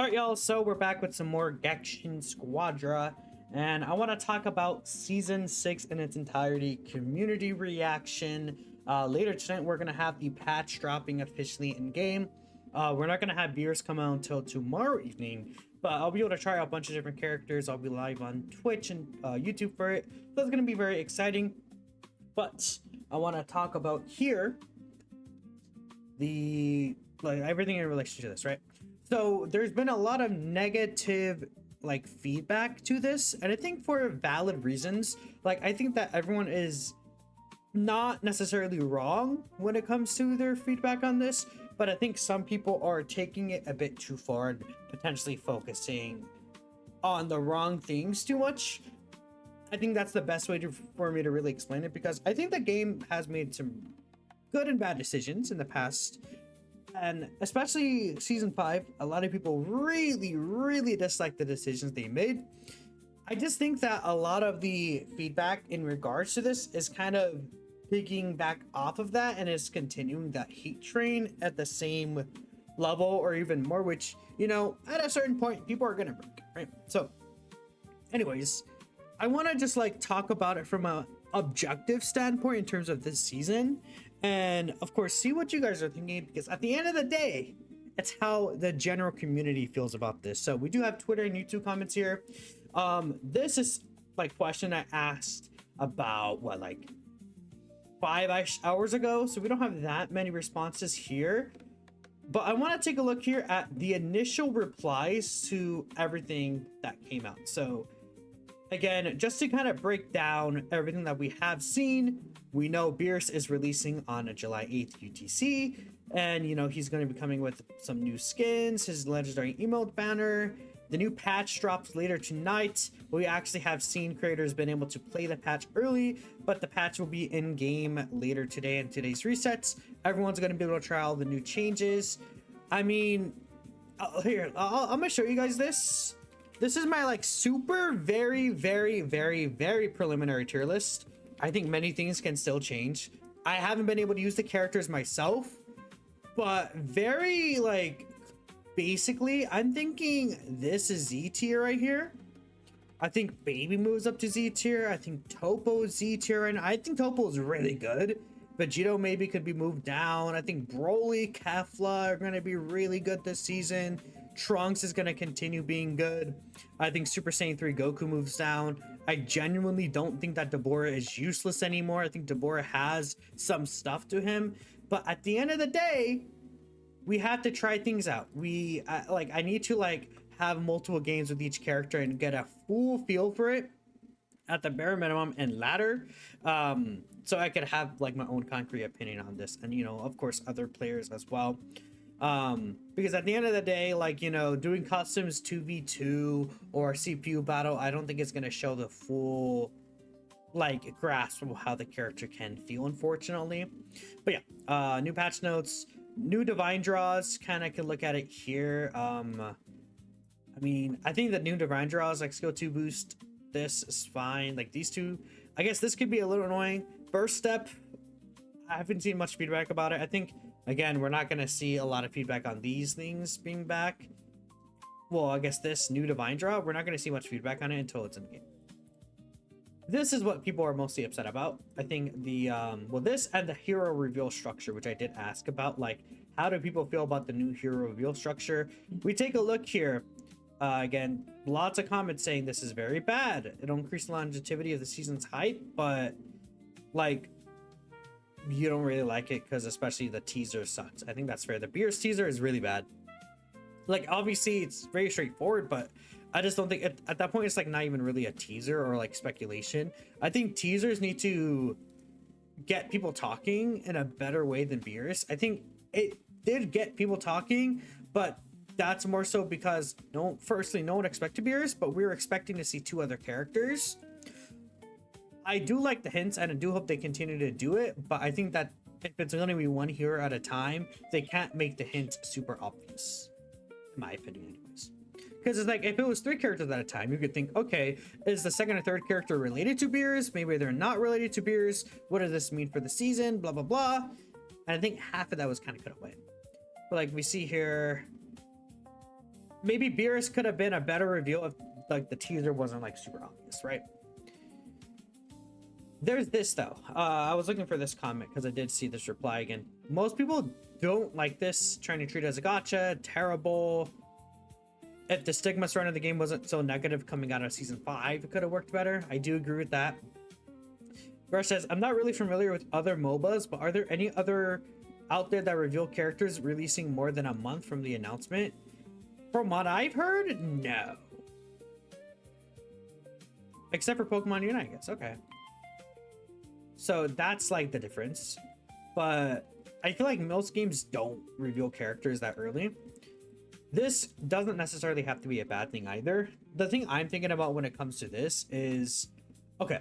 All right, y'all. So we're back with some more Gekishin Squadra, and I want to talk about season 6 in its entirety, community reaction. Later tonight, we're gonna have the patch dropping officially in game. We're not gonna have beers come out until tomorrow evening, but I'll be able to try out a bunch of different characters. I'll be live on Twitch and YouTube for it, so it's gonna be very exciting. But I want to talk about here the everything in relation to this, right? So there's been a lot of negative feedback to this, and I think for valid reasons. I think that everyone is not necessarily wrong when it comes to their feedback on this, but I think some people are taking it a bit too far and potentially focusing on the wrong things too much. I think that's the best way for me to really explain it, because I think the game has made some good and bad decisions in the past, and especially season 5, a lot of people really dislike the decisions they made. I just think that a lot of the feedback in regards to this is kind of picking back off of that, and is continuing that hate train at the same level or even more, which, you know, at a certain point people are gonna break, right? So anyways, I want to just talk about it from a objective standpoint in terms of this season, and of course see what you guys are thinking, because at the end of the day, it's how the general community feels about this. So we do have Twitter and YouTube comments here. This is question I asked about 5 hours ago, so we don't have that many responses here, but I want to take a look here at the initial replies to everything that came out. So again, just to kind of break down everything that we have seen, we know Beerus is releasing on July 8th UTC, and you know he's going to be coming with some new skins, his legendary emote banner. The new patch drops later tonight. We actually have seen creators been able to play the patch early, but the patch will be in game later today in today's resets. Everyone's going to be able to try all the new changes. I mean, here, I'm going to show you guys this. This is my super very preliminary tier list. I think many things can still change. I haven't been able to use the characters myself, but basically I'm thinking this is Z tier right here. I think Baby moves up to Z tier. I think Topo is Z tier, and I think Topo is really good. Vegito maybe could be moved down. I think Broly, Kefla are going to be really good this season. Trunks is going to continue being good. I think Super Saiyan 3 Goku moves down. I genuinely don't think that Deborah is useless anymore. I think Deborah has some stuff to him, but at the end of the day, we have to try things out. I need to have multiple games with each character and get a full feel for it at the bare minimum and ladder, so I could have my own concrete opinion on this, and you know, of course, other players as well. Because at the end of the day, doing customs 2v2 or CPU battle, I don't think it's going to show the full grasp of how the character can feel, unfortunately. But yeah, new patch notes, new divine draws, kind of can look at it here. I mean, I think the new divine draws skill 2 boost, this is fine. These two, I guess this could be a little annoying. Burst step, I haven't seen much feedback about it. I think, again, we're not going to see a lot of feedback on these things being back. Well, I guess this new divine draw, we're not going to see much feedback on it until it's in the game. This is what people are mostly upset about. I think the this and the hero reveal structure, which I did ask about, how do people feel about the new hero reveal structure? We take a look here. Again, lots of comments saying this is very bad. It'll increase the longevity of the season's hype, but you don't really like it because especially the teaser sucks. I think that's fair. The Beerus teaser is really bad. Obviously it's very straightforward, but I just don't think at that point it's not even really a teaser or speculation. I think teasers need to get people talking in a better way than Beerus. I think it did get people talking, but that's more so because firstly, no one expected Beerus, but we were expecting to see 2 other characters. I do like the hints, and I do hope they continue to do it, but I think that if it's going to be one hero at a time, they can't make the hint super obvious, in my opinion anyways. Because it's if it was 3 characters at a time, you could think, okay, is the second or third character related to Beerus? Maybe they're not related to Beerus. What does this mean for the season? Blah, blah, blah. And I think half of that was kind of cut away. But we see here, maybe Beerus could have been a better reveal if like the teaser wasn't like super obvious, right? There's this though. I was looking for this comment because I did see this reply again. Most people don't like this, trying to treat it as a gotcha, terrible. If the stigma surrounding the game wasn't so negative coming out of season 5, it could have worked better. I do agree with that. Rush says, I'm not really familiar with other MOBAs, but are there any other out there that reveal characters releasing more than a month from the announcement? From what I've heard, no. Except for Pokemon Unite, I guess. Okay. So that's like the difference. But I feel like most games don't reveal characters that early. This doesn't necessarily have to be a bad thing either. The thing I'm thinking about when it comes to this is, okay,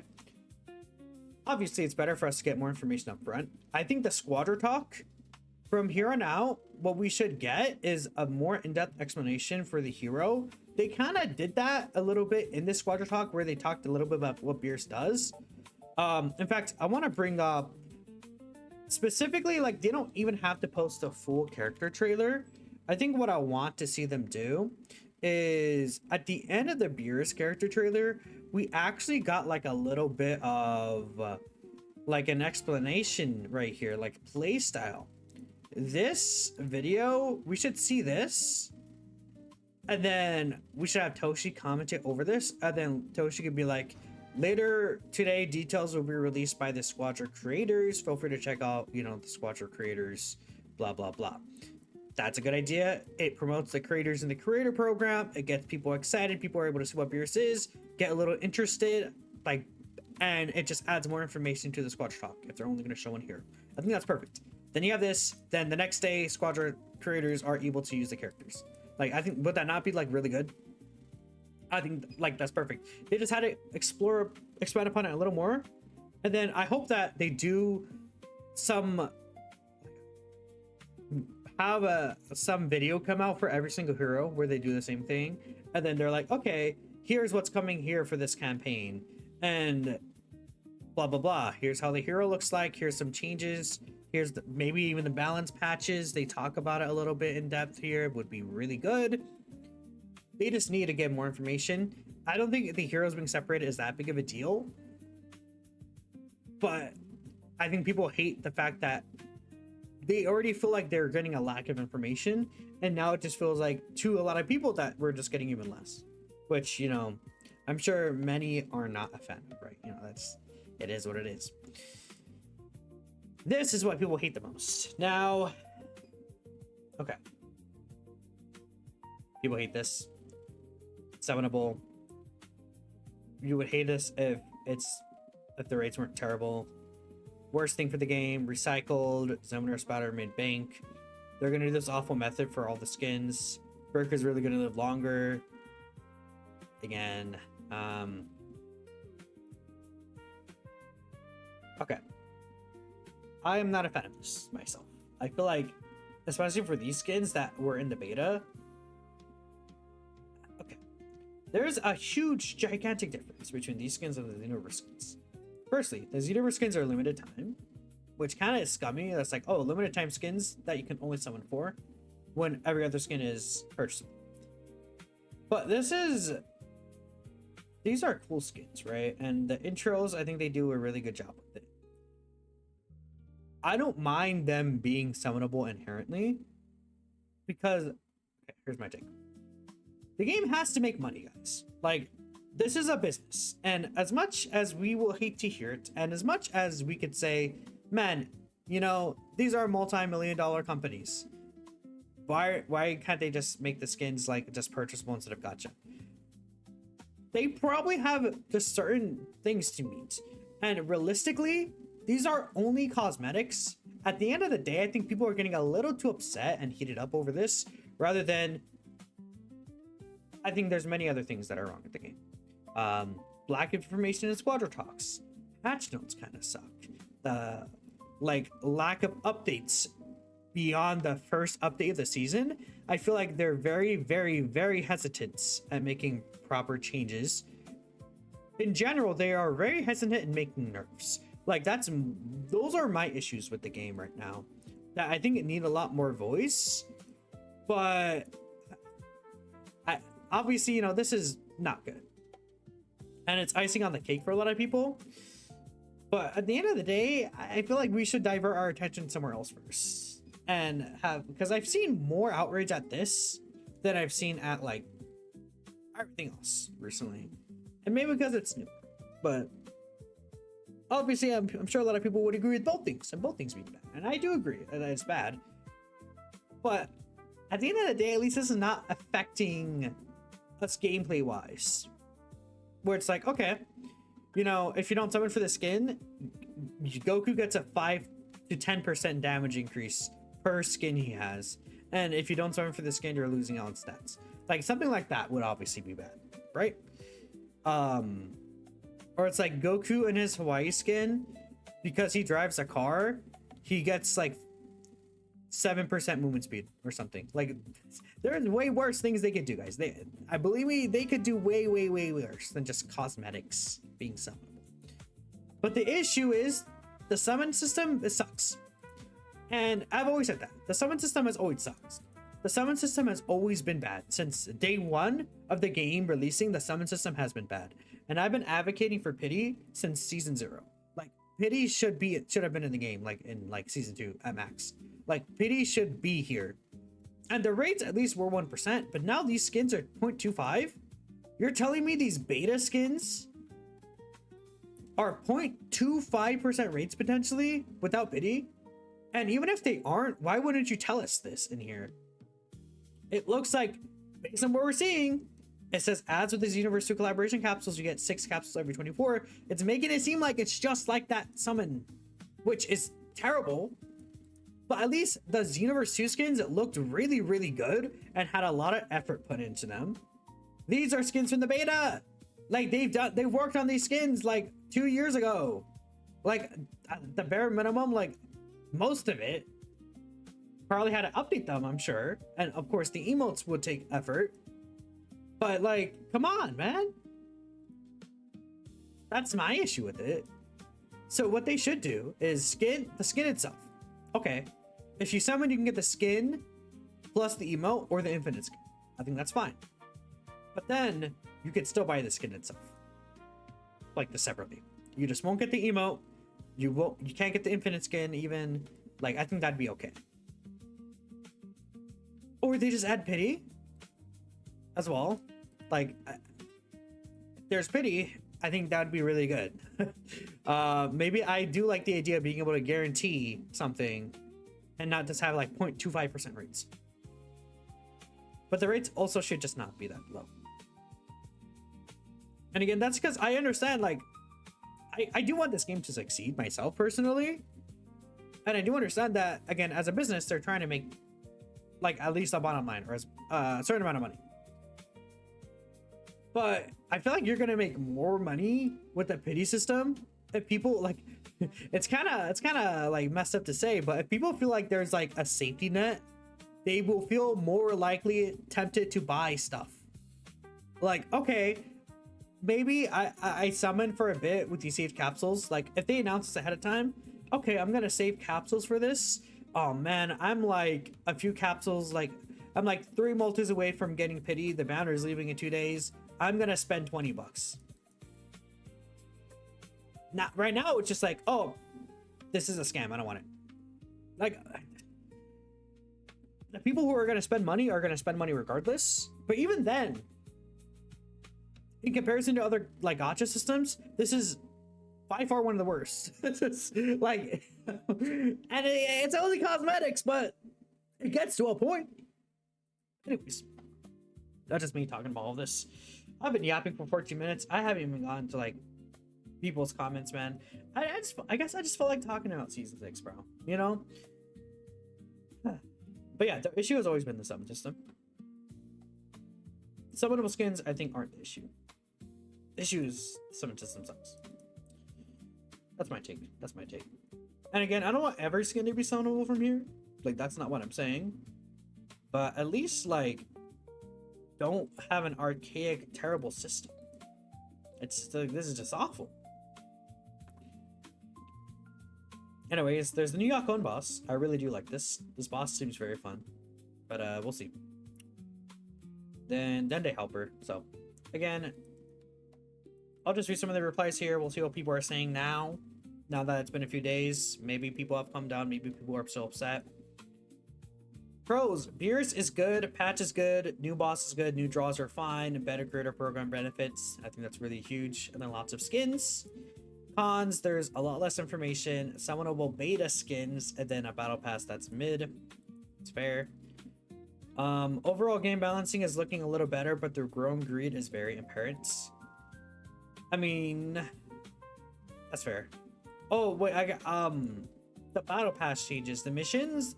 obviously it's better for us to get more information up front. I think the Squadra talk from here on out, what we should get is a more in-depth explanation for the hero. They kind of did that a little bit in this Squadra talk where they talked a little bit about what Beerus does. In fact, I want to bring up specifically, like, they don't even have to post a full character trailer. I think what I want to see them do is at the end of the Beerus character trailer, we actually got like a little bit of like an explanation right here, like play style. This video, we should see this, and then we should have Toshi commentate over this, and then Toshi could be like, later today, details will be released by the Squadra creators. Feel free to check out, you know, the Squadra creators, blah, blah, blah. That's a good idea. It promotes the creators in the creator program. It gets people excited. People are able to see what Beerus is, get a little interested, like, and it just adds more information to the Squadra talk if they're only going to show one here. I think that's perfect. Then you have this. Then the next day, Squadra creators are able to use the characters. Like, I think, would that not be like really good? I think like that's perfect. They just had to expand upon it a little more, and then I hope that they do some have some video come out for every single hero where they do the same thing, and then they're like, okay, here's what's coming here for this campaign, and blah blah blah. Here's how the hero looks like. Here's some changes. Here's maybe even the balance patches. They talk about it a little bit in depth here. It would be really good. They just need to get more information. I don't think the heroes being separated is that big of a deal, but I think people hate the fact that they already feel like they're getting a lack of information, and now it just feels like to a lot of people that we're just getting even less, which, you know, I'm sure many are not a fan of, right? You know, it is what it is. This is what people hate the most. Now, okay. People hate this. Summonable. You would hate this if the rates weren't terrible. Worst thing for the game, recycled, Summoner Spatter made bank. They're gonna do this awful method for all the skins. Burker's really gonna live longer. Again, okay. I am not a fan of this myself. I feel like, especially for these skins that were in the beta, okay, there's a huge, gigantic difference between these skins and the Xenoverse skins. Firstly, the Xenoverse skins are limited time, which kind of is scummy. That's like, oh, limited time skins that you can only summon for, when every other skin is purchasable. But these are cool skins, right? And the intros, I think they do a really good job with it. I don't mind them being summonable inherently, because, okay, here's my take. The game has to make money, guys. Like, this is a business, and as much as we will hate to hear it, and as much as we could say, man, you know, these are multi-million-dollar companies, why can't they just make the skins like just purchasable instead of gacha? They probably have just certain things to meet, and realistically, these are only cosmetics. At the end of the day, I think people are getting a little too upset and heated up over this, rather than, I think there's many other things that are wrong with the game. Lack of information in Squadra talks. Patch notes kind of suck. The lack of updates beyond the first update of the season. I feel like they're very, very, very hesitant at making proper changes. In general, they are very hesitant in making nerfs. Like, those are my issues with the game right now. That I think it need a lot more voice, but obviously, you know, this is not good. And it's icing on the cake for a lot of people. But at the end of the day, I feel like we should divert our attention somewhere else first. And have, because I've seen more outrage at this than I've seen at like everything else recently. And maybe because it's new. But obviously, I'm sure a lot of people would agree with both things, and both things being bad. And I do agree that it's bad. But at the end of the day, at least this is not affecting us gameplay wise. Where it's like, okay, you know, if you don't summon for the skin, Goku gets a 5 to 10% damage increase per skin he has. And if you don't summon for the skin, you're losing out on stats. Like something like that would obviously be bad, right? Or it's like Goku in his Hawaii skin, because he drives a car, he gets like 7% movement speed or something. Like there's way worse things they could do, guys. I believe me, they could do way worse than just cosmetics being summonable. But the issue is the summon system, it sucks. And I've always said that the summon system has always sucked. The summon system has always been bad since day one of the game releasing. The summon system has been bad, and I've been advocating for pity since season 0. Like pity should have been in the game, like in like season 2 at max. Like pity should be here, and the rates at least were 1%. But now these skins are 0.25. You're telling me these beta skins are 0.25% rates potentially without pity? And even if they aren't, why wouldn't you tell us this in here? It looks like, based on what we're seeing, it says adds with these Universe 2 collaboration capsules, you get 6 capsules every 24. It's making it seem like it's just like that summon, which is terrible. But at least those Universe 2 skins, it looked really good and had a lot of effort put into them. These are skins from the beta. Like they've worked on these skins like 2 years ago. Like at the bare minimum, like most of it probably had to update them, I'm sure. And of course the emotes would take effort. But like, come on, man. That's my issue with it. So what they should do is the skin itself. Okay, if you summon, you can get the skin plus the emote or the infinite skin. I think that's fine. But then you could still buy the skin itself, like the separately. You just won't get the emote. You can't get the infinite skin even. Like, I think that'd be okay. Or they just add pity as well. Like, there's pity. I think that would be really good. Maybe I do like the idea of being able to guarantee something and not just have like 0.25% rates. But the rates also should just not be that low. And again, that's because I understand, like, I do want this game to succeed myself personally. And I do understand that, again, as a business, they're trying to make like at least a bottom line or a certain amount of money. But I feel like you're gonna make more money with the pity system if people like it's kind of like messed up to say, but if people feel like there's like a safety net, they will feel more likely tempted to buy stuff. Like, okay, maybe I summon for a bit with these saved capsules. Like if they announce this ahead of time, okay, I'm gonna save capsules for this. Oh man, I'm like a few capsules, like I'm like 3 multis away from getting pity. The banner is leaving in 2 days. I'm gonna spend $20. Not right now, it's just like, oh, this is a scam, I don't want it. Like, the people who are gonna spend money are gonna spend money regardless. But even then, in comparison to other like gacha systems, this is by far one of the worst. This is like, and it's only cosmetics, but it gets to a point. Anyways, that's just me talking about all this. I've been yapping for 14 minutes. I haven't even gone to like people's comments, man. I guess I just felt like talking about season 6, bro. You know? But yeah, the issue has always been the summon system. Summonable skins, I think, aren't the issue. The issue is the summon system sucks. That's my take. That's my take. And again, I don't want every skin to be summonable from here. Like, that's not what I'm saying. But at least, like, don't have an archaic, terrible system. It's like, this is just awful. Anyways, there's the new Yakon boss. I really do like this. This boss seems very fun. But we'll see. then Dende Helper. So again, I'll just read some of the replies here. We'll see what people are saying now. Now that it's been a few days, maybe people have come down, maybe people are still upset. Pros: Beerus is good, patch is good, new boss is good, new draws are fine, better creator program benefits. I think that's really huge. And then lots of skins. Cons: there's a lot less information, summonable beta skins, and then a battle pass that's mid. It's fair. Overall game balancing is looking a little better, but the growing greed is very apparent. I mean, that's fair. Oh wait, I got the battle pass changes. The missions,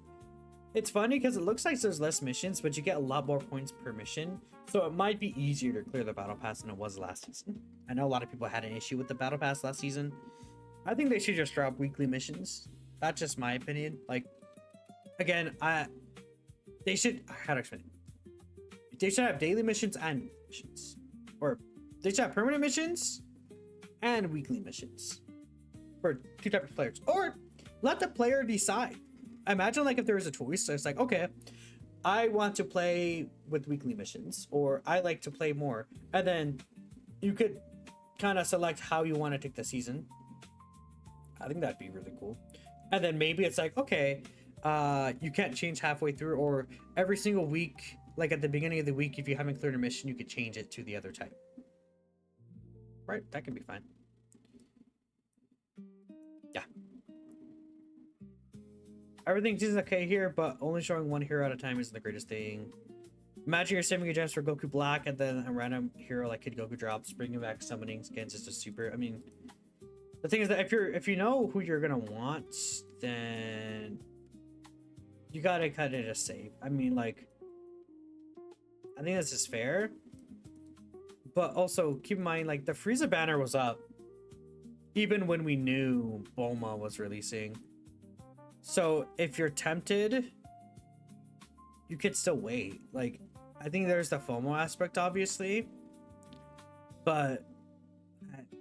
it's funny because it looks like there's less missions, but you get a lot more points per mission. So it might be easier to clear the battle pass than it was last season. I know a lot of people had an issue with the battle pass last season. I think they should just drop weekly missions. That's just my opinion. Like, again, they should, how to explain it? They should have daily missions and missions, or they should have permanent missions and weekly missions for two types of players, or let the player decide. Imagine like if there was a choice, so it's like, okay, I want to play with weekly missions, or I like to play more, and then you could kind of select how you want to take the season. I think that'd be really cool. And then maybe it's like, okay, you can't change halfway through, or every single week, like at the beginning of the week, if you haven't cleared a mission, you could change it to the other type. Right? That could be fine. Yeah. Everything is okay here, but only showing one hero at a time isn't the greatest thing. Imagine you're saving your gems for Goku Black, and then a random hero like Kid Goku drops, bringing back summoning skins is just super. I mean, the thing is that if you know who you're gonna want, then you gotta kind of just save. I mean, like, I think this is fair, but also keep in mind, like, the Frieza banner was up even when we knew Bulma was releasing. So if you're tempted, you could still wait. Like, I think there's the FOMO aspect, obviously, but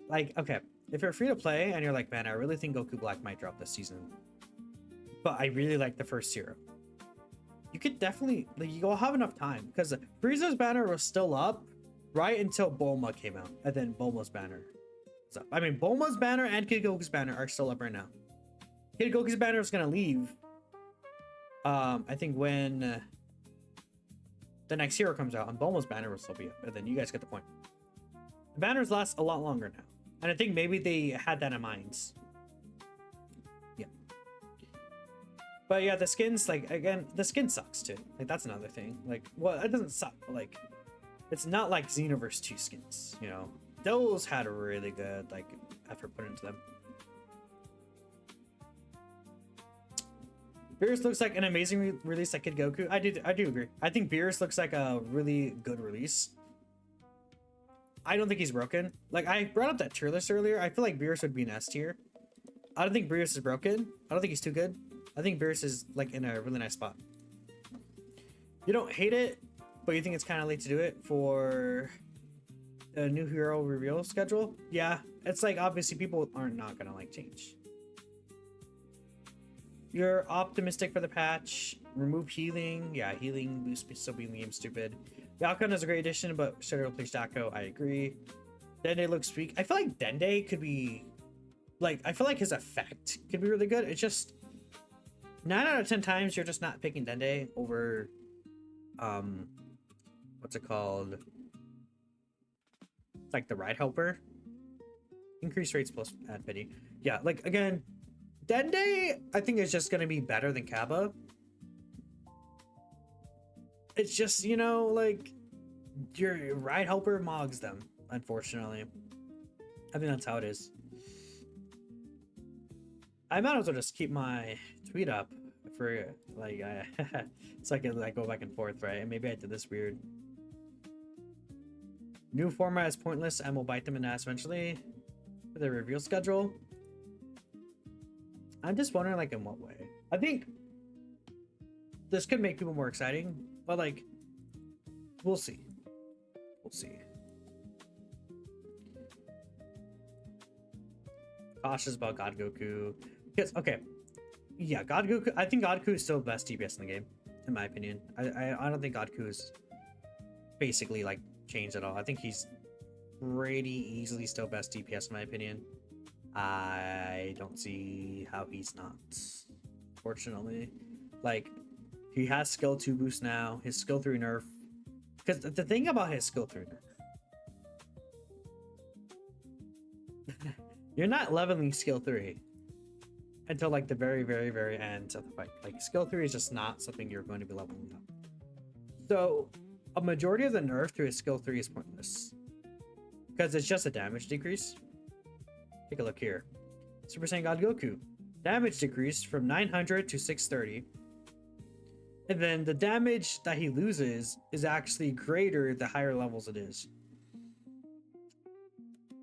like, okay, if you're free to play and you're like, man, I really think Goku Black might drop this season, but I really like the first hero, you could definitely, like, you'll have enough time, because Frieza's banner was still up right until Bulma came out, and then Bulma's banner is up. I mean, Bulma's banner and Kid Goku's banner are still up right now. Kid Goku's banner is gonna leave, I think, when the next hero comes out, and Bulma's banner will still be up, and then you guys get the point. The banners last a lot longer now, and I think maybe they had that in mind. Yeah. But yeah, the skins, like, again, the skin sucks too. Like, that's another thing. Like, well, it doesn't suck, but like, it's not like Xenoverse 2 skins, you know? Those had a really good, like, effort put into them. Beerus looks like an amazing release like Kid Goku. I do agree. I think Beerus looks like a really good release. I don't think he's broken. Like, I brought up that tier list earlier. I feel like Beerus would be an S tier. I don't think Beerus is broken. I don't think he's too good. I think Beerus is, like, in a really nice spot. You don't hate it, but you think it's kind of late to do it for a new hero reveal schedule. Yeah, it's like, obviously people are not gonna like change. You're optimistic for the patch. Remove healing. Yeah, healing boost still being the game stupid. Yakon is a great addition, but should replace Dako. I agree. Dende looks weak. I feel like Dende could be, like, I feel like his effect could be really good. It's just 9 out of 10 times you're just not picking Dende over what's it called? It's like the ride helper. Increase rates plus add pity. Yeah, like, again, Dende, I think, is just going to be better than Kaba. It's just, you know, like, your ride helper mogs them, unfortunately. I think that's how it is. I might as well just keep my tweet up for, like, so I can, like, go back and forth, right? And maybe I did this weird. New format is pointless and will bite them in the ass eventually. For the reveal schedule. I'm just wondering, like, in what way. I think this could make people more exciting, but, like, we'll see. We'll see. Cautious about God Goku. Because, okay. Yeah, God Goku. I think God Goku is still the best DPS in the game, in my opinion. I don't think God Goku is basically like changed at all. I think he's pretty easily still best DPS in my opinion. I don't see how he's not, fortunately. Like, he has skill 2 boost now, his skill 3 nerf. Because the thing about his skill 3 nerf, you're not leveling skill 3 until like the very, very, very end of the fight. Like, skill 3 is just not something you're going to be leveling up. So, a majority of the nerf to his skill 3 is pointless. Because it's just a damage decrease. Take a look here. Super Saiyan God Goku. Damage decrease from 900 to 630. And then the damage that he loses is actually greater the higher levels it is.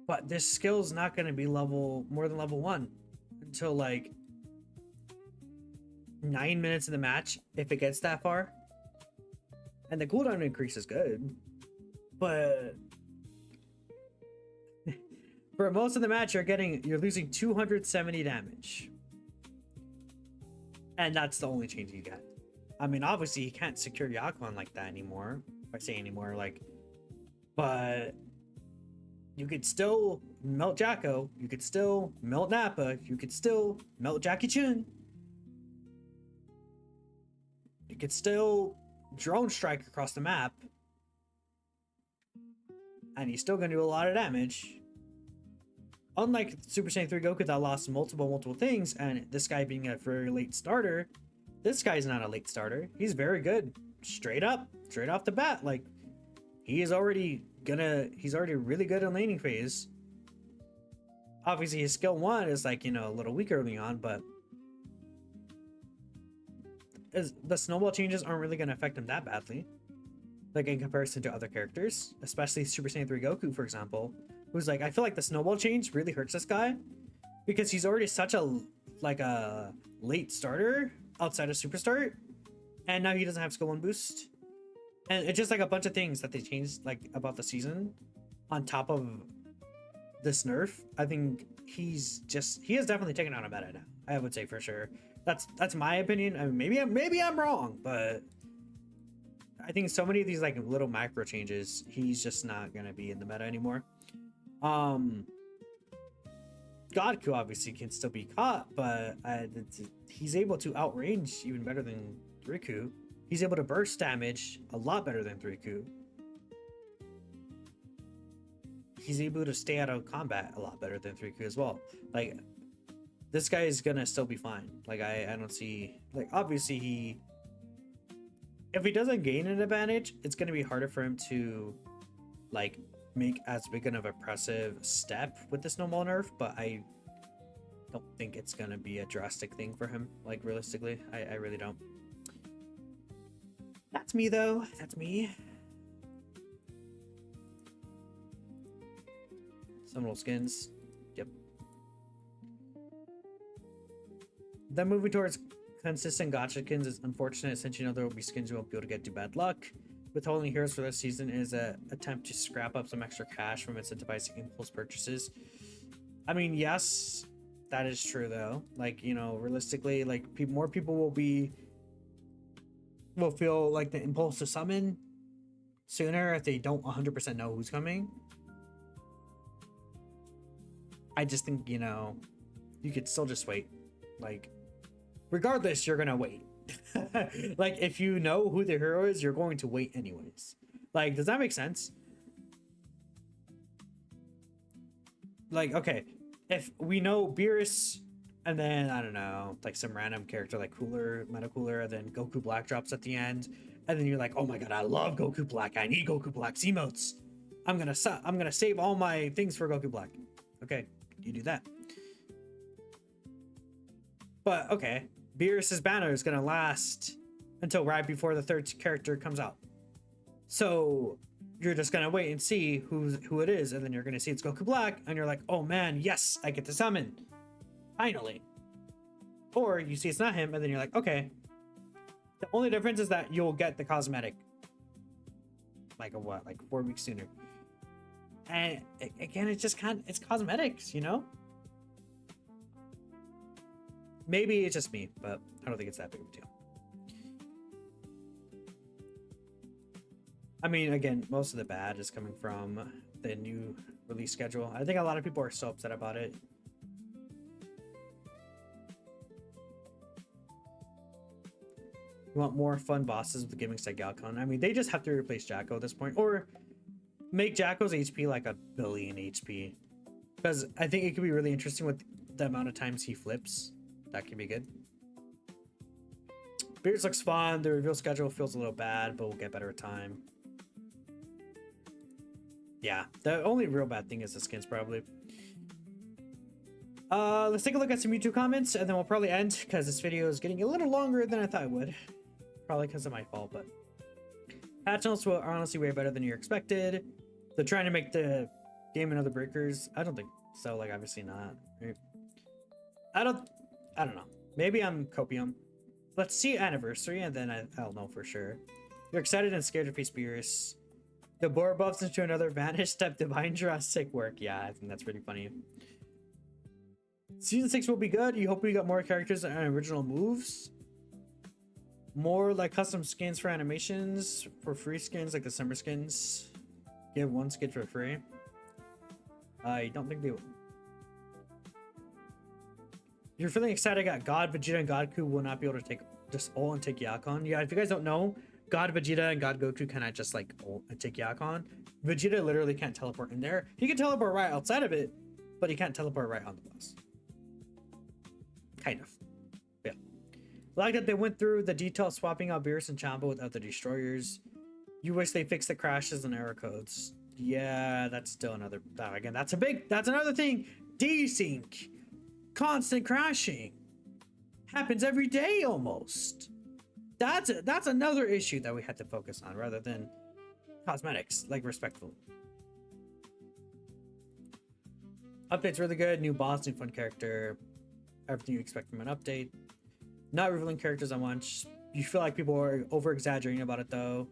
But this skill is not going to be more than level 1 until like 9 minutes in the match, if it gets that far. And the cooldown increase is good. But for most of the match, you're losing 270 damage. And that's the only change you get. I mean, obviously, you can't secure Yakon like that anymore. If I say anymore, like, but you could still melt Jacko. You could still melt Nappa. You could still melt Gekishin. You could still drone strike across the map. And he's still going to do a lot of damage. Unlike Super Saiyan 3 Goku that lost multiple things, and this guy being a very late starter, this guy's not a late starter. He's very good. Straight off the bat. Like, he's already really good in laning phase. Obviously, his skill 1 is like, a little weak early on, but the snowball changes aren't really going to affect him that badly. Like, in comparison to other characters, especially Super Saiyan 3 Goku, for example, who's like, I feel like the snowball change really hurts this guy because he's already such a late starter outside of Super Start, and now he doesn't have skill 1 boost, and it's just like a bunch of things that they changed like about the season on top of this nerf. I think he has definitely taken out a meta now. I would say for sure. That's my opinion. I mean, maybe I'm wrong, but I think so many of these like little macro changes, he's just not gonna be in the meta anymore. Godku obviously can still be caught, but he's able to outrange even better than Riku. He's able to burst damage a lot better than Riku. He's able to stay out of combat a lot better than Riku as well. Like, this guy is gonna still be fine. Like, I don't see, like, obviously if he doesn't gain an advantage, it's gonna be harder for him to like make as big of an impressive step with the snowball nerf, but I don't think it's gonna be a drastic thing for him, like, realistically. I really don't. That's me though. That's me. Some little skins. Yep. Then moving towards consistent gotchakins is unfortunate, since there will be skins you won't be able to get due to bad luck. Withholding heroes for this season is an attempt to scrap up some extra cash from incentivizing impulse purchases. I mean, yes, that is true though. Like, realistically, like, more people will feel like the impulse to summon sooner if they don't 100% know who's coming. I just think, you could still just wait. Like, regardless, you're gonna wait. Like, if you know who the hero is, you're going to wait anyways. Like, does that make sense? Like, okay, if we know Beerus, and then, I don't know, like some random character like Meta Cooler, and then Goku Black drops at the end, and then you're like, oh my god, I love Goku Black, I need Goku Black's emotes. I'm gonna save all my things for Goku Black. Okay, you do that. But okay, Beerus's banner is gonna last until right before the third character comes out. So you're just gonna wait and see who it is, and then you're gonna see it's Goku Black, and you're like, oh man, yes, I get to summon. Finally. Or you see it's not him, and then you're like, okay. The only difference is that you'll get the cosmetic. Like 4 weeks sooner. And again, it's just it's cosmetics, Maybe it's just me, but I don't think it's that big of a deal. I mean, again, most of the bad is coming from the new release schedule. I think a lot of people are so upset about it. You want more fun bosses with gimmicks like Galcon. I mean, they just have to replace Jacko at this point, or make Jacko's HP like 1,000,000,000 HP. Because I think it could be really interesting with the amount of times he flips. That could be good. Beards looks fun. The reveal schedule feels a little bad, but we'll get better with time. Yeah, the only real bad thing is the skins, probably. Let's take a look at some YouTube comments, and then we'll probably end, because this video is getting a little longer than I thought it would. Probably because of my fault, but... Patch notes were honestly way better than you expected. They're trying to make the game another breakers. I don't think so, like, obviously not. I don't know. Maybe I'm copium. Let's see anniversary, and then I'll know for sure. You're excited and scared to face Beerus. The board buffs into another Vanish Step Divine Draw. Sick work. Yeah, I think that's pretty funny. Season 6 will be good. You hope we got more characters and original moves. More like custom skins for animations. For free skins like the summer skins. Give one skin for free. I don't think they will. You're feeling excited. I got God, Vegeta, and God Goku will not be able to take just ult and take Yakon. Yeah, if you guys don't know, God Vegeta and God Goku cannot just like ult and take Yakon. Vegeta literally can't teleport in there. He can teleport right outside of it, but he can't teleport right on the boss. Kind of. Yeah. Like that they went through the detail swapping out Beerus and Champa with other destroyers. You wish they fixed the crashes and error codes. Yeah, that's still another... Again, that's another thing. Desync. Constant crashing. Happens every day almost. That's another issue that we had to focus on rather than cosmetics, like respectfully. Update's really good. New boss, new fun character. Everything you expect from an update. Not revealing characters at once. You feel like people are over exaggerating about it though.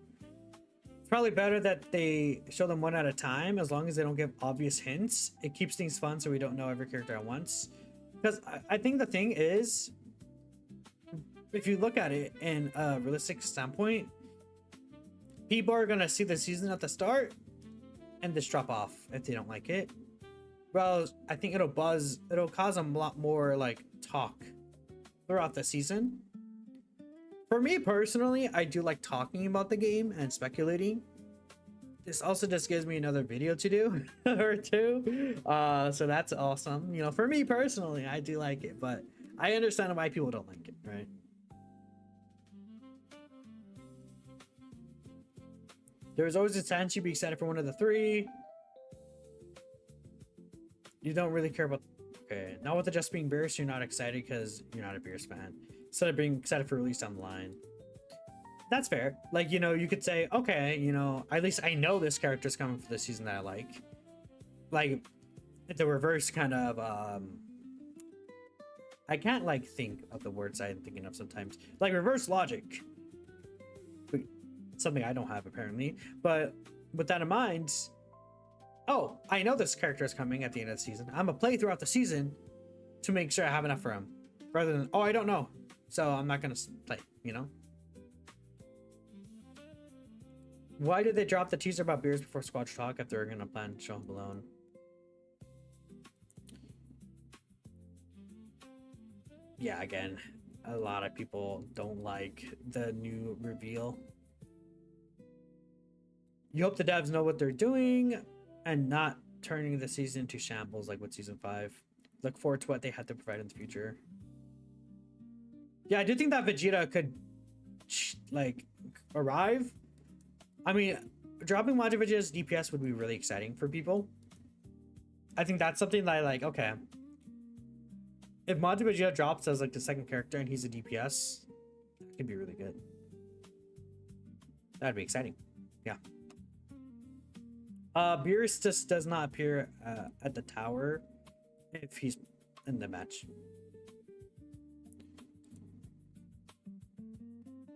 It's probably better that they show them one at a time, as long as they don't give obvious hints. It keeps things fun so we don't know every character at once. Because I think the thing is, if you look at it in a realistic standpoint, people are going to see the season at the start and just drop off if they don't like it. Well, I think it'll cause a lot more like talk throughout the season. For me personally, I do like talking about the game and speculating. This also just gives me another video to do or two. So that's awesome. You know, for me personally, I do like it, but I understand why people don't like it, right? There's always a chance you'd be excited for one of the three. You don't really care about... Okay, not with the just being Beerus, you're not excited because you're not a Beerus fan. Instead of being excited for release down the line. That's fair. Like, you know, you could say, okay, you know, at least I know this character's coming for the season that I like. Like, the reverse kind of, I can't, like, think of the words I'm thinking of sometimes. Like, reverse logic. Something I don't have, apparently. But with that in mind, oh, I know this character is coming at the end of the season. I'm gonna play throughout the season to make sure I have enough for him. Rather than, oh, I don't know, so I'm not gonna play, you know? Why did they drop the teaser about Beerus before Squad Talk if they were gonna plan to show him alone? Yeah, again, a lot of people don't like the new reveal. You hope the devs know what they're doing and not turning the season into shambles like with season 5. Look forward to what they have to provide in the future. Yeah, I do think that Vegeta could, like, arrive. I mean, dropping Majin Vegeta's DPS would be really exciting for people. I think that's something that I like, okay. If Majin Vegeta drops as, like, the second character and he's a DPS, that could be really good. That'd be exciting. Yeah. Beerus just does not appear at the tower if he's in the match.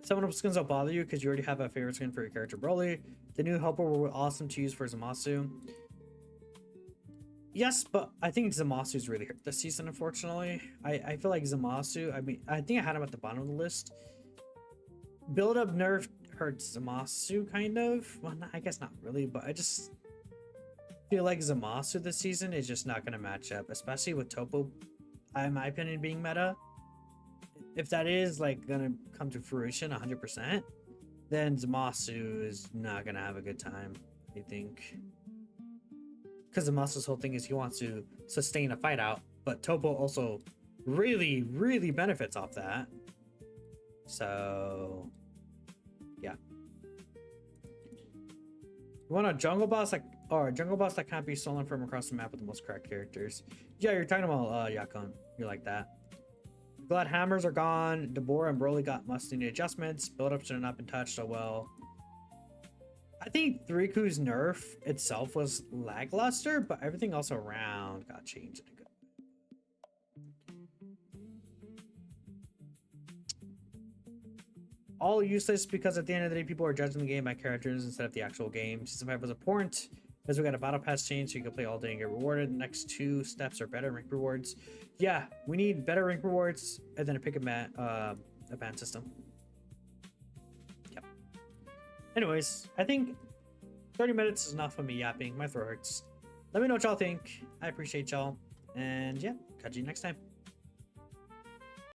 Summonable skins will bother you because you already have a favorite skin for your character, Broly. The new helper will be awesome to use for Zamasu. Yes, but I think Zamasu's really hurt this season, unfortunately. I feel like Zamasu, I mean, I think I had him at the bottom of the list. Build up nerf hurts Zamasu kind of. Well, I guess not really, but I just feel like Zamasu this season is just not going to match up, especially with Topo, in my opinion, being meta. If that is like going to come to fruition 100%, then Zamasu is not going to have a good time, I think. Because Zamasu's whole thing is he wants to sustain a fight out, but Topo also really, really benefits off that. So, yeah. You want a jungle boss or a jungle boss that can't be stolen from across the map with the most correct characters? Yeah, you're talking about Yakon. You're like that. Glad hammers are gone. Deborah and Broly got must-need adjustments. Build-ups should not been touched so well. I think Riku's nerf itself was lackluster, but everything else around got changed. All useless because at the end of the day, people are judging the game by characters instead of the actual game. Season 5 was important because we got a battle pass change so you can play all day and get rewarded. The next 2 steps are better rank rewards. Yeah, we need better rank rewards and then a pick a ban system. Yep. Anyways, I think 30 minutes is enough of me yapping. My throat hurts. Let me know what y'all think. I appreciate y'all. And yeah, catch you next time.